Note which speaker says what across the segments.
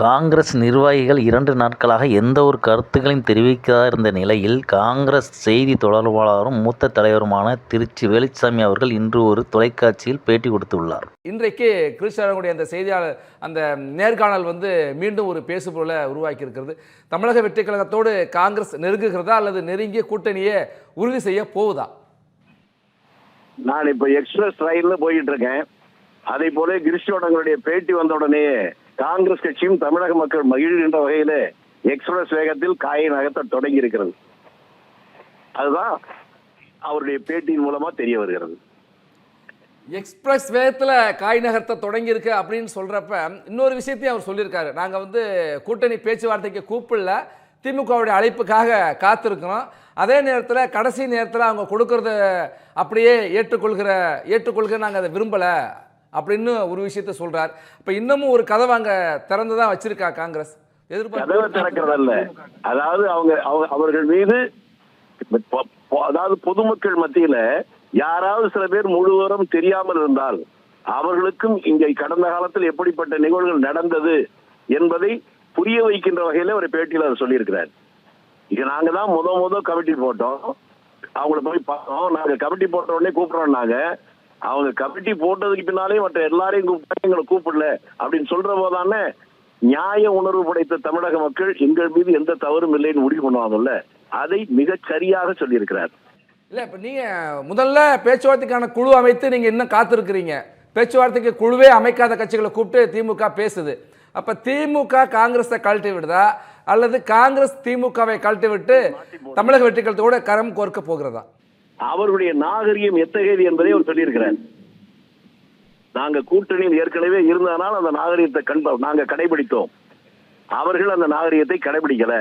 Speaker 1: காங்கிரஸ் நிர்வாகிகள் 2 நாட்களாக எந்த ஒரு கருத்துக்களையும் தெரிவிக்காதிருந்த நிலையில், காங்கிரஸ் செய்தி தொடர்பாளரும் மூத்த தலைவருமான திருச்சி வேலுச்சாமி அவர்கள் இன்று ஒரு தொலைக்காட்சியில் பேட்டி கொடுத்துள்ளார்.
Speaker 2: இன்றைக்கு கிருஷ்ணனுடைய அந்த செய்தியாளர் அந்த நேர்காணல் மீண்டும் ஒரு பேசுபொருளை உருவாக்கி இருக்கிறது. தமிழக வெற்றி கழகத்தோடு காங்கிரஸ் நெருங்குகிறதா அல்லது நெருங்கிய கூட்டணியை உறுதி செய்ய போகுதா?
Speaker 3: நான் இப்ப எக்ஸ்பிரஸ் ரயில்ல போயிட்டு இருக்கேன். அதே போல கிரிஷ்ணோடங்களுடைய பேட்டி வந்த உடனே காங்கிரஸ் கட்சியும் தமிழக மக்கள் மகிழ்கின்ற வகையில எக்ஸ்பிரஸ் வேகத்தில் காயை நகர்த்த தொடங்கி இருக்கிறது. அதுதான் அவருடைய பேட்டியின் மூலமா தெரிய வருகிறது.
Speaker 2: எக்ஸ்பிரஸ் வேகத்துல காய் நகர்த்த தொடங்கி இருக்கு அப்படின்னு சொல்றப்ப இன்னொரு விஷயத்தையும் அவர் சொல்லியிருக்காரு. நாங்க கூட்டணி பேச்சுவார்த்தைக்கு கூப்பிடல, திமுகவுடைய அழைப்புக்காக காத்திருக்கிறோம். அதே நேரத்தில் கடைசி நேரத்தில் அவங்க கொடுக்கறத அப்படியே ஏற்றுக்கொள்கிற நாங்கள் அதை விரும்பலை அப்படின்னு ஒரு விஷயத்த சொல்றார். இப்ப இன்னமும் ஒரு கதவை அங்க திறந்துதான் வச்சிருக்கா காங்கிரஸ்.
Speaker 3: திறக்கிறதல்ல, அதாவது அவர்கள் மீது, அதாவது பொதுமக்கள் மத்தியில யாராவது சில பேர் முழுவதும் தெரியாமல் இருந்தால் அவர்களுக்கும் இங்கே கடந்த காலத்தில் எப்படிப்பட்ட நிகழ்வுகள் நடந்தது என்பதை புரிய வைக்கின்ற வகையில ஒரு பேட்டியில் அவர் சொல்லியிருக்கிறார். இது நாங்க தான் முத கமிட்டி போட்டோம், அவங்கள போய் பார்த்தோம். நாங்க கமிட்டி போட்ட உடனே கூப்பிடுறோம். நாங்க அவங்க கமிட்டி போட்டதுக்கு பின்னாலே மற்ற எல்லாரையும் கூப்பிட்டா எங்களை கூப்பிடல அப்படின்னு சொல்ற போதானே நியாய உணர்வு படைத்த தமிழக மக்கள் எங்கள் மீது எந்த தவறும் இல்லைன்னு முடிவு பண்ணுவாங்கல்ல, அதை மிகச் சரியாக சொல்லியிருக்கிறார்.
Speaker 2: இல்ல, இப்ப நீங்க முதல்ல பேச்சுவார்த்தைக்கான குழு அமைத்து நீங்க இன்னும் காத்திருக்கிறீங்க. பேச்சுவார்த்தைக்கு குழுவே அமைக்காத கட்சிகளை கூப்பிட்டு திமுக பேசுது. அப்ப திமுக காங்கிரஸை கழட்டி விடுதா அல்லது காங்கிரஸ் திமுகவை கழட்டி விட்டு தமிழக வெற்றி கழகத்தோட கரம் கோர்க்க போகிறதா?
Speaker 3: அவருடைய நாகரிகம் எத்தகையது என்பதை அவர் சொல்லியிருக்கிறார். நாங்க கூட்டணியில் ஏற்கனவே இருந்ததனால் அந்த நாகரிகத்தை நாங்க கடைபிடித்தோம். அவர்கள் அந்த நாகரிகத்தை கடைபிடிக்கல.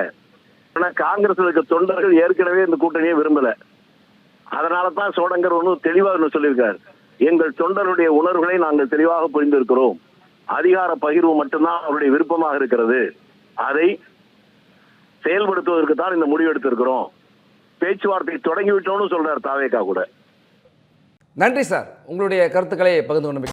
Speaker 3: ஆனா காங்கிரஸ் இருக்க தொண்டர்கள் ஏற்கனவே இந்த கூட்டணியை விரும்பல. அதனாலதான் சோடங்கர் தெளிவாக சொல்லியிருக்கார், எங்கள் தொண்டருடைய உணர்வுகளை நாங்கள் தெளிவாக புரிந்திருக்கிறோம். அதிகார பகிர்வு மட்டும்தான் அவருடைய விருப்பமாக இருக்கிறது. அதை செயல்படுத்துவதற்கு தான் இந்த முடிவு எடுத்திருக்கிறோம். பேச்சுவார்த்தை தொடங்கிவிட்டோம்னு சொல்றார் தாவேகா கூட.
Speaker 2: நன்றி சார், உங்களுடைய கருத்துக்களை பகிர்ந்து கொண்டு